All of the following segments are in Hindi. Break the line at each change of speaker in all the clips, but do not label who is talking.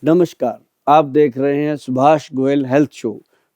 नमस्कार, आप देख रहे हैं सुभाष गोयल हेल्थ शो।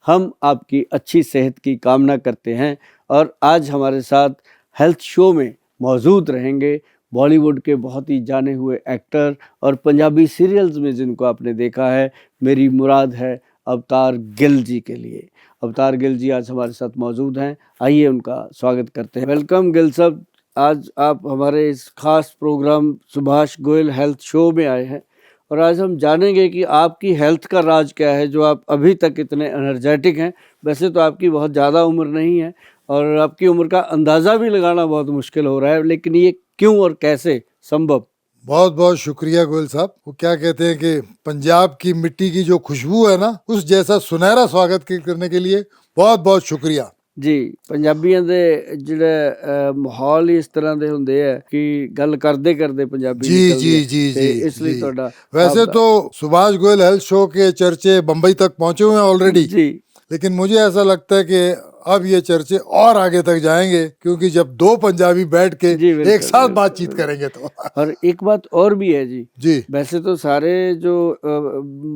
हम आपकी अच्छी सेहत की कामना करते हैं और आज हमारे साथ हेल्थ शो में मौजूद रहेंगे बॉलीवुड के बहुत ही जाने हुए एक्टर और पंजाबी सीरियल्स में जिनको आपने देखा है। मेरी मुराद है अवतार गिल जी के लिए। अवतार गिल जी आज हमारे साथ मौजूद हैं, आइए उनका स्वागत करते हैं। वेलकम गिल साहब, आज आप हमारे इस खास programme Subhash Goyal health show में आए हैं और आज हम जानेंगे कि आपकी हेल्थ का राज क्या है जो आप अभी तक इतने एनर्जेटिक हैं। वैसे तो आपकी बहुत ज़्यादा उम्र नहीं है और आपकी उम्र का अंदाज़ा भी लगाना बहुत मुश्किल हो रहा है, लेकिन ये क्यों और कैसे संभव?
बहुत बहुत शुक्रिया गोयल साहब। वो क्या कहते हैं कि पंजाब की मिट्टी की जो खुशबू है ना, उस जैसा सुनहरा स्वागत करने के लिए बहुत बहुत शुक्रिया
जी। ਪੰਜਾਬੀਆਂ ਦੇ ਜਿਹੜੇ ਮਾਹੌਲ ਹੀ ਇਸ ਤਰ੍ਹਾਂ ਦੇ ਹੁੰਦੇ ਆ ਕਿ ਗੱਲ ਕਰਦੇ ਕਰਦੇ ਪੰਜਾਬੀ
जी
ਨਿਕਲਦੀ
जी
ਹੈ
जी
ਤੇ
जी
ਇਸ ਲਈ
जी।
ਤੁਹਾਡਾ
वैसे तो सुभाष गोयल हेल्थ शो के चर्चे बम्बई तक पहुंचे हुए हैं ऑलरेडी,
जी
लेकिन मुझे ऐसा लगता है कि अब ये चर्चे और आगे तक जाएंगे, क्योंकि जब दो पंजाबी बैठ के
जी, बिल्कुल,
एक साथ
बिल्कुल,
बातचीत करेंगे तो
और एक बात और भी है जी।
जी
वैसे तो सारे जो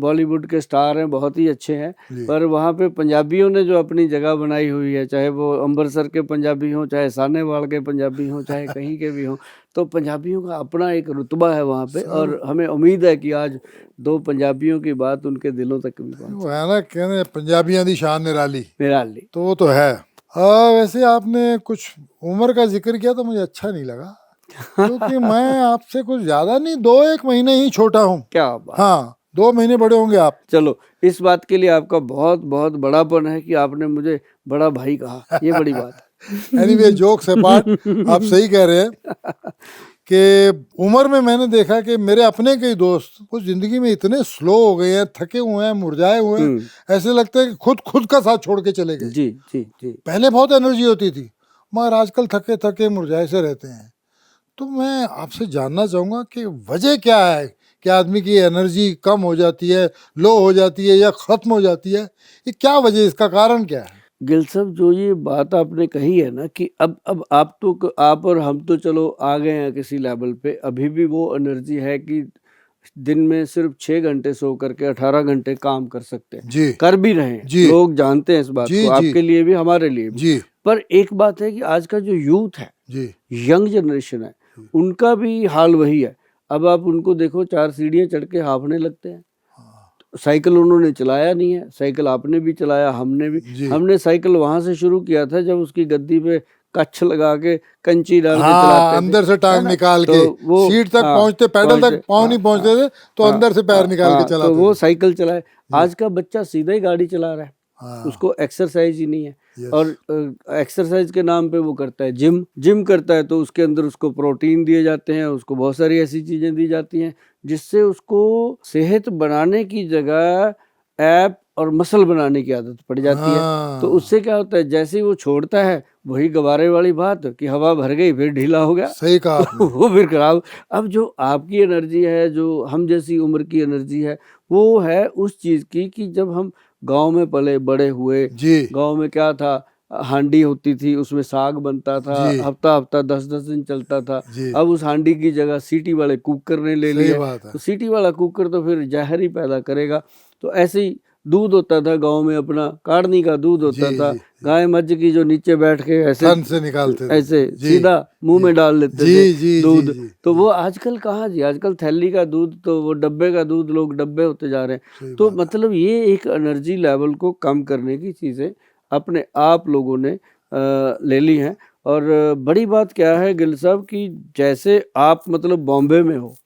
बॉलीवुड के स्टार हैं बहुत ही अच्छे हैं,
जी।
पर वहाँ पे पंजाबियों ने जो अपनी जगह बनाई हुई है, चाहे वो अमृतसर के पंजाबी हों, चाहे सानेवाल के पंजाबी हों, चाहे कहीं के भी हों, तो पंजाबियों का अपना एक रुतबा है वहाँ पे और हमें उम्मीद है कि आज दो पंजाबियों की बात उनके दिलों तक भी पहुँचे।
वो है ना, कहते हैं पंजाबियों दी शान निराली,
निराली।
तो वो तो है। वैसे आपने कुछ उम्र का जिक्र किया तो मुझे अच्छा नहीं लगा, क्योंकि मैं आपसे कुछ ज्यादा नहीं, 2-1 महीने ही छोटा हूँ।
क्या बात।
हाँ, 2 महीने बड़े होंगे आप।
चलो, इस बात के लिए आपका बहुत बहुत बड़ापन है कि आपने मुझे बड़ा भाई कहा, ये बड़ी बात है।
एनीवे, जोक्स अपार्ट, आप सही कह रहे हैं कि उम्र में मैंने देखा कि मेरे अपने कई दोस्त कुछ जिंदगी में इतने स्लो हो गए हैं, थके हुए हैं, मुरझाए हुए हैं, ऐसे लगता है कि खुद का साथ छोड़ के चले गए।
जी जी जी।
पहले बहुत एनर्जी होती थी, मगर आजकल थके थके मुरझाए से रहते हैं। तो मैं आपसे जानना चाहूँगा कि वजह क्या है कि आदमी की एनर्जी कम हो जाती है, लो हो जाती है या ख़त्म हो जाती है? ये क्या वजह, इसका कारण क्या है?
गिल साहब, जो ये बात आपने कही है ना कि अब आप और हम तो चलो आ गए हैं किसी लेवल पे, अभी भी वो एनर्जी है कि दिन में सिर्फ 6 घंटे सो करके 18 घंटे काम कर सकते हैं,
जी
कर भी रहे हैं।
जी
लोग जानते हैं इस बात
जी
को,
जी
आपके लिए भी हमारे लिए भी।
जी
पर एक बात है कि आज का जो यूथ है,
जी
यंग जनरेशन है, उनका भी हाल वही है। अब आप उनको देखो, 4 सीढ़ियाँ चढ़ के हाँफने लगते हैं। साइकिल उन्होंने चलाया नहीं है, साइकिल आपने भी चलाया, हमने भी।
जी।
हमने साइकिल वहां से शुरू किया था जब उसकी गद्दी पे कच्छ लगा के कंची डाल के
हाँ,
चलाते थे,
अंदर से
है
टांग
ना?
निकाल
तो
के
वो
सीट तक
हाँ,
पहुंचते, पैडल तक पाँव नहीं
हाँ,
पहुंचते थे, तो
हाँ,
अंदर से पैर निकाल के
हाँ,
चलाते
तो वो
थे।
साइकिल चलाए। आज का बच्चा सीधा ही गाड़ी चला रहा है,
हाँ,
उसको एक्सरसाइज ही नहीं है।
यस।
और एक्सरसाइज के नाम पे वो करता है जिम करता है, तो उसके अंदर उसको प्रोटीन दिए जाते हैं, उसको बहुत सारी ऐसी चीजें दी जाती हैं जिससे उसको सेहत बनाने की जगह ऐप और मसल बनाने की आदत पड़ जाती है। तो
हाँ,
उससे क्या होता है, जैसे ही वो छोड़ता है, वही गवारे वाली बात कि हवा भर गई फिर ढीला हो गया,
सही कहा
तो
आपने।
वो फिर खराब। अब जो आपकी एनर्जी है, जो हम जैसी उम्र की एनर्जी है, वो है उस चीज की कि जब हम गांव में पले बड़े हुए,
जी
गांव में क्या था, हांडी होती थी, उसमें साग बनता था,
जी
हफ्ता हफ्ता 10-10 दिन चलता था।
जी,
अब उस हांडी की जगह सीटी वाले कुकर ने ले
सही
लिया,
बात है।
तो सीटी वाला कुकर तो फिर जहर ही पैदा करेगा। तो ऐसे ही दूध होता था गांव में, अपना काढ़नी का दूध होता
जी
था,
जी,
गाय मज्ज की, जो नीचे बैठ के ऐसे
थन से निकालते थे।
ऐसे
जी
सीधा मुंह
जी
में डाल लेते
जी
थे
जी जी
दूध।
जी
तो वो आजकल कहाँ जी, आजकल थैली का दूध, तो वो डब्बे का दूध, लोग डब्बे होते जा रहे हैं।
सही
तो
बात।
मतलब ये एक एनर्जी लेवल को कम करने की चीजें अपने आप लोगों ने ले ली हैं। और बड़ी बात क्या है गिल साहब कि जैसे आप मतलब बॉम्बे में हो,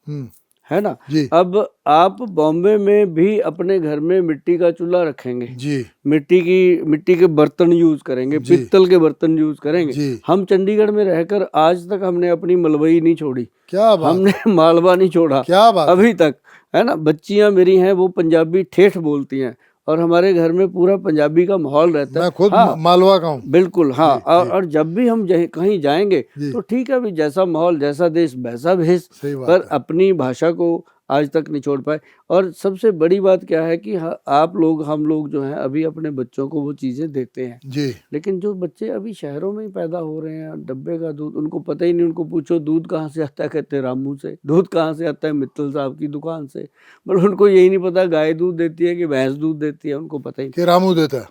है ना?
जी
अब आप बॉम्बे में भी अपने घर में मिट्टी का चूल्हा रखेंगे,
जी
मिट्टी के बर्तन यूज करेंगे,
जी
पित्तल के बर्तन यूज करेंगे।
जी,
हम चंडीगढ़ में रहकर आज तक हमने अपनी मलबई नहीं छोड़ी,
क्या बात
हमने
है,
मालवा नहीं छोड़ा
क्या बात है।
अभी तक, है ना? बच्चियां मेरी हैं वो पंजाबी ठेठ बोलती हैं और हमारे घर में पूरा पंजाबी का माहौल रहता है।
मैं खुद
हाँ,
मालवा का हूँ।
बिल्कुल, हाँ।
जी जी
और जब भी हम कहीं जाएंगे
जी,
तो ठीक है, अभी जैसा माहौल, जैसा देश, वैसा भेष,
सही
पर
बात है।
अपनी भाषा को, आज तक नहीं छोड़ पाए। और सबसे बड़ी बात क्या है कि आप लोग हम लोग जो हैं अभी अपने बच्चों को वो चीज़ें देते हैं,
जी।
लेकिन जो बच्चे अभी शहरों में ही पैदा हो रहे हैं, डब्बे का दूध उनको पता ही नहीं। उनको पूछो दूध कहाँ से आता है, कहते हैं रामू से। दूध कहाँ से आता है, मित्तल साहब की दुकान से। मतलब उनको यही नहीं पता गाय दूध देती है कि भैंस दूध देती है, उनको पता ही
कि रामू देता है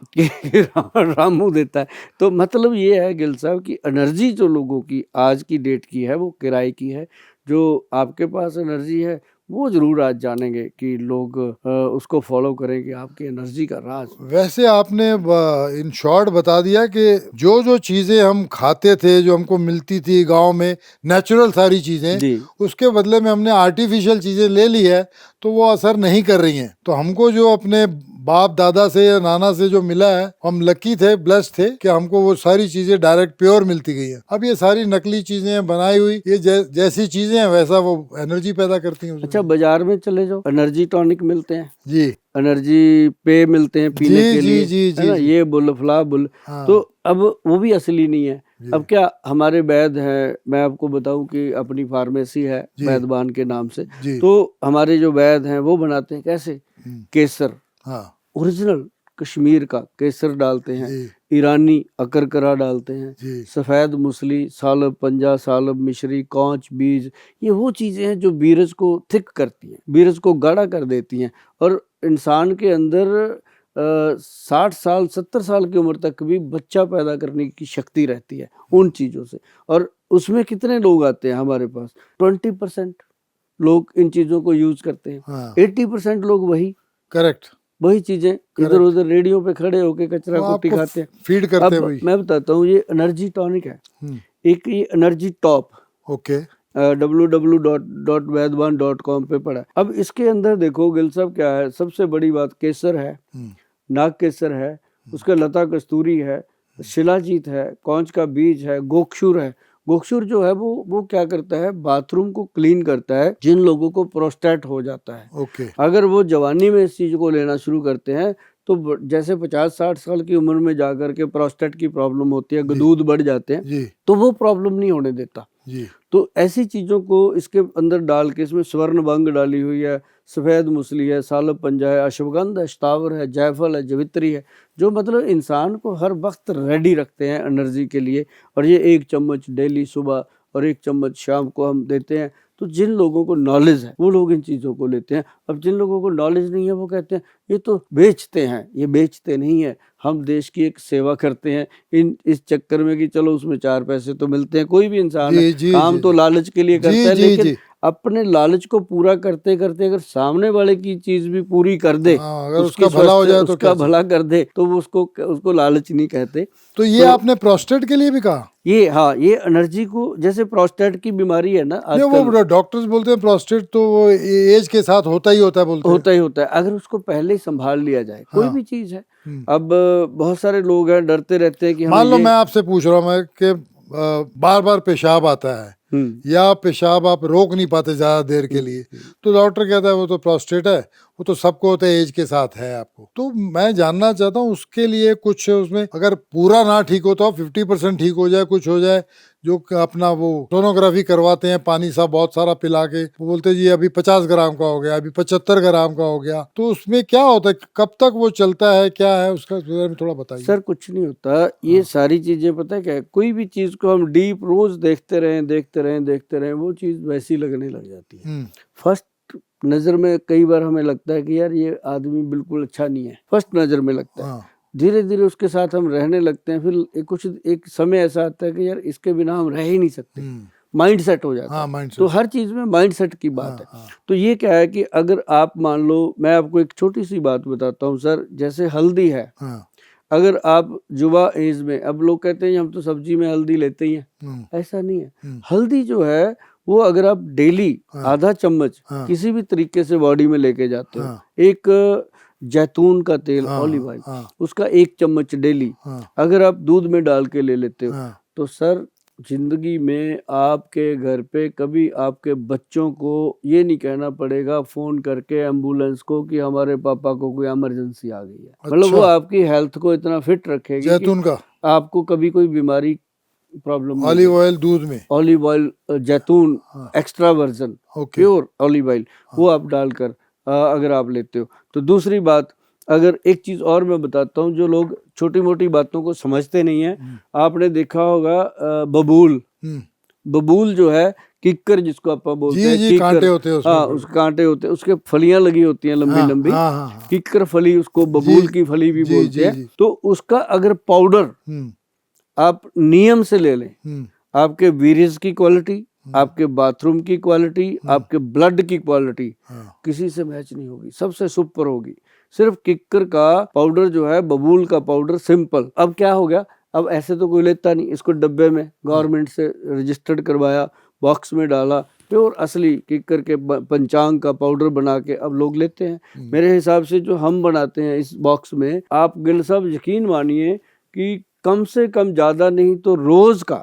कि रामू देता है। तो मतलब ये है गिल साहब की एनर्जी जो लोगों की आज की डेट की है वो किराए की है। जो आपके पास एनर्जी है वो जरूर आज जानेंगे कि लोग उसको फॉलो करेंगे, आपकी एनर्जी का राज।
वैसे आपने इन शॉर्ट बता दिया कि जो जो चीज़ें हम खाते थे, जो हमको मिलती थी गांव में, नेचुरल सारी चीज़ें,
जी
उसके बदले में हमने आर्टिफिशियल चीज़ें ले ली है तो वो असर नहीं कर रही हैं। तो हमको जो अपने बाप दादा से या नाना से जो मिला है, हम लकी थे, ब्लेस्ड थे कि हमको वो सारी चीज़ें डायरेक्ट प्योर मिलती गई है। अब ये सारी नकली चीज़ें बनाई हुई, ये जैसी चीज़ें हैं वैसा वो एनर्जी पैदा करती हैं उसमें।
अच्छा, बाजार में चले जाओ, एनर्जी टॉनिक मिलते हैं,
जी
एनर्जी पे मिलते हैं पीने
जी
के
जी
लिए,
जी
है
जी
ना,
जी।
ये बुल फला बुल।
हाँ
तो अब वो भी असली नहीं है।
जी
अब क्या हमारे वैद्य हैं, मैं आपको बताऊं कि अपनी फार्मेसी है
जी
वैद्यवान के नाम से।
जी।
तो हमारे जो वैद्य हैं वो बनाते हैं कैसे, केसर
हाँ
ओरिजिनल कश्मीर का केसर डालते हैं,
जी
ईरानी अकरकरा डालते हैं,
जी
सफ़ेद मूसली, सालब पंजा, सालब मिश्री, कौच बीज, ये वो चीज़ें हैं जो बीरज को थिक करती हैं, बीरज को गाढ़ा कर देती हैं। और इंसान के अंदर 60 साल 70 साल की उम्र तक भी बच्चा पैदा करने की शक्ति रहती है उन चीज़ों से। और उसमें कितने लोग आते हैं हमारे पास, 20% लोग इन चीज़ों को यूज़ करते हैं,
हाँ
80% लोग
करेक्ट
वही चीजें इधर
करेक्ट
उधर रेडियो पे खड़े होके कचरा
वो
कुट्टी
आपको
खाते हैं।
फीड करते हैं
अब
वही।
मैं बताता हूँ, ये एनर्जी टॉनिक है,
हम्म,
एक ये एनर्जी टॉप
ओके
www.vedwan.com पे पड़ा है। अब इसके अंदर देखो गिल साहब क्या है, सबसे बड़ी बात केसर है,
हम्म,
नाग केसर है, उसका लता कस्तूरी है, शिलाजीत है, कौंच का बीज है, गोक्षुर है। गोक्षुर जो है वो क्या करता है, बाथरूम को क्लीन करता है। जिन लोगों को प्रोस्टेट हो जाता है,
ओके
अगर वो जवानी में इस चीज को लेना शुरू करते हैं तो जैसे 50-60 साल की उम्र में जाकर के प्रोस्टेट की प्रॉब्लम होती है,
जी
दूध बढ़ जाते हैं,
जी
तो वो प्रॉब्लम नहीं होने देता।
जी
तो ऐसी चीज़ों को इसके अंदर डाल के, इसमें स्वर्ण भंग डाली हुई है, सफ़ेद मूसली है, सालब पंजा है, अश्वगंध है, शतावर है, जायफल है, जवित्री है, जो मतलब इंसान को हर वक्त रेडी रखते हैं एनर्जी के लिए। और ये 1 चम्मच डेली सुबह और 1 चम्मच शाम को हम देते हैं। तो जिन लोगों को नॉलेज है वो लोग इन चीज़ों को लेते हैं। अब जिन लोगों को नॉलेज नहीं है वो कहते हैं ये तो बेचते हैं, ये बेचते नहीं है, हम देश की एक सेवा करते हैं इस चक्कर में कि चलो उसमें 4 पैसे तो मिलते हैं। कोई भी इंसान
जी
है
जी
काम
जी
तो लालच के लिए
जी
करता है,
जी
लेकिन
जी।
अपने लालच को पूरा करते करते अगर सामने वाले की चीज भी पूरी कर दे,
हाँ अगर
उसकी
उसका भला हो
स्वस्थ
जाए तो
उसका
क्या चाहिए।
भला कर दे, तो वो उसको लालच नहीं कहते।
तो ये
तो
आपने प्रोस्टेट के लिए भी कहा?
ये हाँ, ये एनर्जी को, जैसे प्रोस्टेट की बीमारी है ना
नहीं
आजकल,
वो डॉक्टर्स बोलते हैं प्रोस्टेट तो वो एज के साथ होता ही होता है बोलते हैं।
होता ही होता है, अगर उसको पहले ही संभाल लिया जाए। कोई
हाँ
भी चीज है।
हम्म।
अब बहुत सारे लोग हैं डरते रहते हैं कि हमें
मान लो
ये
मैं आपसे पूछ रहा हूँ मैं कि बार बार पेशाब आता है या पेशाब आप रोक नहीं पाते ज्यादा देर के लिए, तो डॉक्टर कहता है वो तो प्रोस्टेट है, वो तो सबको होता है, एज के साथ है आपको। तो मैं जानना चाहता हूँ उसके लिए कुछ, उसमें अगर पूरा ना ठीक हो तो 50% ठीक हो जाए, कुछ हो जाए, जो अपना वो सोनोग्राफी करवाते हैं पानी सा बहुत सारा पिला के, वो बोलते हैं जी अभी 50 ग्राम का हो गया, अभी 75 ग्राम का हो गया, तो उसमें क्या होता है, कब तक वो चलता है, क्या है उसका बारे में थोड़ा बताइए।
सर कुछ नहीं होता, ये सारी चीजें पता है क्या है, कोई भी चीज को हम डीप रोज देखते रहें वो चीज वैसी लगने लग जाती है। फर्स्ट नजर में कई बार हमें लगता है कि यार ये आदमी बिल्कुल अच्छा नहीं है, फर्स्ट नजर में लगता है। धीरे धीरे उसके साथ हम रहने लगते हैं, फिर एक समय ऐसा आता है कि यार इसके बिना हम रह ही नहीं सकते, माइंड सेट हो जाता है। तो हर चीज में माइंड सेट की बात है। तो ये क्या है कि अगर आप मान लो, मैं आपको एक छोटी सी बात बताता हूँ सर, जैसे हल्दी है, अगर आप युवा एज में, अब लोग कहते हैं हम तो सब्जी में हल्दी लेते ही हैं, ऐसा नहीं है। हल्दी जो है वो अगर आप डेली आधा चम्मच किसी भी तरीके से बॉडी में लेके जाते हो, एक जैतून का तेल, ऑलिव ऑयल, उसका 1 चम्मच डेली अगर आप दूध में डाल के ले लेते हो, तो सर जिंदगी में आपके घर पे कभी आपके बच्चों को ये नहीं कहना पड़ेगा फोन करके एम्बुलेंस को कि हमारे पापा को कोई इमरजेंसी आ गई है। मतलब वो आपकी हेल्थ को इतना फिट रखेगी
जैतून का
आपको कभी कोई बीमारी प्रॉब्लम नहीं
ऑलिव ऑयल दूध में,
ऑलिव ऑयल जैतून
हाँ,
extra version
okay,
pure olive oil वो आप डालकर अगर आप लेते हो तो। दूसरी बात, अगर एक चीज और मैं बताता हूँ, जो लोग छोटी मोटी बातों को समझते नहीं है, आपने देखा होगा बबूल, बबूल जो है किक्कर जिसको आप बोलते
जी
हैं,
जी,
किक्कर,
कांटे होते हैं उसमें,
हाँ उसके कांटे होते हैं, उसके फलियां लगी होती हैं लंबी
हाँ,
लंबी,
हाँ, हाँ, हाँ,
किक्कर फली, उसको
जी,
बबूल की फली भी
जी,
बोलते
जी,
हैं।
जी,
तो उसका अगर पाउडर आप नियम से ले लें, आपके वीर्य की क्वालिटी, आपके बाथरूम की क्वालिटी, आपके ब्लड की क्वालिटी
हाँ,
किसी से मैच नहीं होगी, सबसे सुपर होगी। सिर्फ किक्कर का पाउडर जो है, बबूल का पाउडर सिंपल। अब क्या हो गया, अब ऐसे तो कोई लेता नहीं, इसको डब्बे में गवर्नमेंट से रजिस्टर्ड करवाया, बॉक्स में डाला, प्योर असली किक्कर के पंचांग का पाउडर बना के अब लोग लेते हैं। मेरे हिसाब से जो हम बनाते हैं इस बॉक्स में, आप गिल साहब यकीन मानिए कि कम से कम ज्यादा नहीं तो रोज का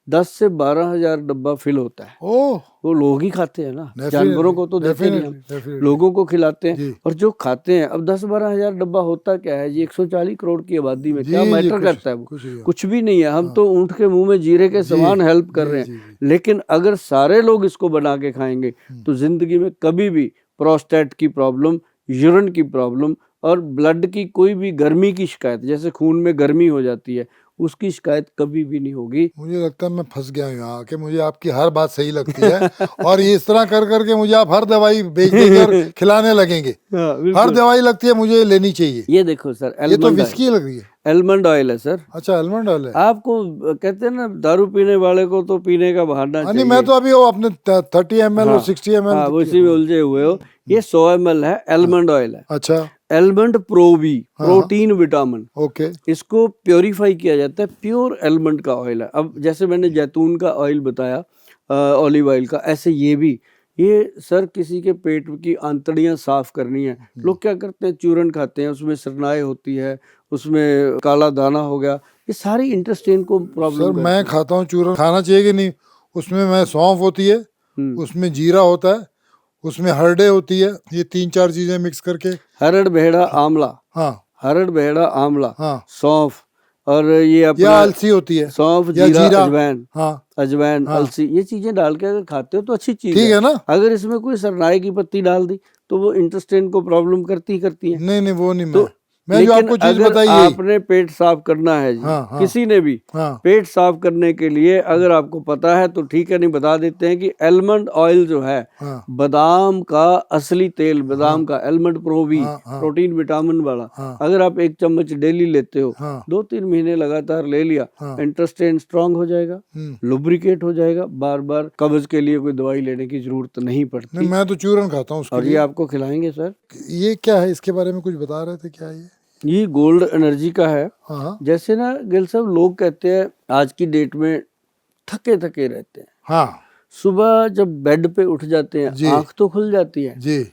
10 से 12,000 डब्बा फिल होता है।
ओह,
वो लोग ही खाते हैं ना, जानवरों को तो देते नहीं हम,
डेफिनेटली,
लोगों को खिलाते हैं।
जी,
और जो खाते हैं, अब 10-12,000 डब्बा होता क्या है जी, 140 करोड़ की आबादी में
जी,
क्या
जी,
मैटर करता है वो,
कुछ नहीं,
कुछ भी नहीं है। हम तो ऊंट के मुंह में जीरे के समान हेल्प कर रहे हैं। लेकिन अगर सारे लोग इसको बना के खाएंगे तो जिंदगी में कभी भी प्रोस्टेट की प्रॉब्लम, यूरिन की प्रॉब्लम और ब्लड की कोई भी गर्मी की शिकायत, जैसे खून में गर्मी हो जाती है, उसकी शिकायत कभी भी नहीं होगी।
मुझे लगता है मैं फंस गया हूँ यहाँ आके, मुझे आपकी हर बात सही लगती है और ये इस तरह कर करके मुझे आप हर दवाई बेच देंगे और खिलाने लगेंगे।
हाँ,
हर
बिल्कुल।
दवाई लगती है मुझे लेनी चाहिए।
ये देखो सर,
ये तो
एलमंड ऑयल,
विस्की लग रही है।
एलमंड ऑयल है सर।
अच्छा, आलमंड ऑयल है।
आपको कहते हैं ना, दारू पीने वाले को तो पीने का बहाना
नहीं,
चाहिए।
मैं तो अभी वो अपने 30 ml
हाँ,
और 60 ml
हाँ, वो इसी में उलझे हुए हो। ये 100 ml है, एलमंड ऑयल है।
अच्छा,
एलमंड प्रोबी,
हाँ,
प्रोटीन विटामिन,
ओके,
इसको प्योरीफाई किया जाता है, प्योर एलमंड का ऑयल है। अब जैसे मैंने जैतून का ऑयल बताया, ऑलिव ऑयल का, ऐसे ये भी, ये सर किसी के पेट की आंतड़ियां साफ करनी है, लोग क्या करते हैं, चूरन खाते हैं, उसमें सरनाई होती है, उसमें काला दाना हो गया, ये सारी इंटेस्टाइन को
सर
प्रॉब्लम
मैं खाता हूँ चूरन, खाना चाहिए कि नहीं? उसमें मैं सौंफ होती है, उसमें जीरा होता है, उसमें हरड़े होती है, ये 3-4 चीजें मिक्स करके,
हरड़ बेहड़ा आंवला,
हाँ
हरड़ बेहड़ा आंवला,
हाँ,
सौंफ, और ये
या
अपना
अलसी होती है,
सौंफ,
या
जीरा,
जीरा,
अजवाइन,
हाँ
अजवाइन,
हाँ,
अलसी, ये चीजें डाल के अगर खाते हो तो अच्छी चीज
ठीक है ना?
अगर इसमें कोई सरनाई की पत्ती डाल दी तो वो इंटेस्टाइन को प्रॉब्लम करती ही करती है।
नहीं नहीं, वो नहीं,
तो
मैं जो
लेकिन
आपको चीज
अगर
बताई यही,
आपने पेट साफ करना है जी,
हाँ हाँ
किसी ने भी
हाँ
पेट साफ करने के लिए अगर आपको पता है तो ठीक है, नहीं बता देते हैं कि एलमंड ऑयल जो है,
हाँ
बादाम का असली तेल, बादाम का, एलमंड प्रोवी,
हाँ हाँ
प्रोटीन विटामिन वाला,
हाँ
अगर आप 1 चम्मच डेली लेते हो,
हाँ
2-3 महीने लगातार ले लिया,
हाँ,
इंटेस्टाइन स्ट्रांग हो जाएगा, लुब्रिकेट हो जाएगा, बार बार कब्ज के लिए कोई दवाई लेने की जरूरत नहीं पड़ती।
नहीं, मैं तो चूरन खाता हूँ उसके
और ये
लिए।
आपको खिलाएंगे सर।
ये क्या है, इसके बारे में कुछ बता रहे थे, क्या
ये गोल्ड एनर्जी का है।
हाँ हाँ
जैसे ना गिल साहब, लोग कहते हैं आज की डेट में थके थके रहते हैं,
हाँ
सुबह जब बेड पे उठ जाते
जी।
हैं आंख तो खुल जाती है,
जी,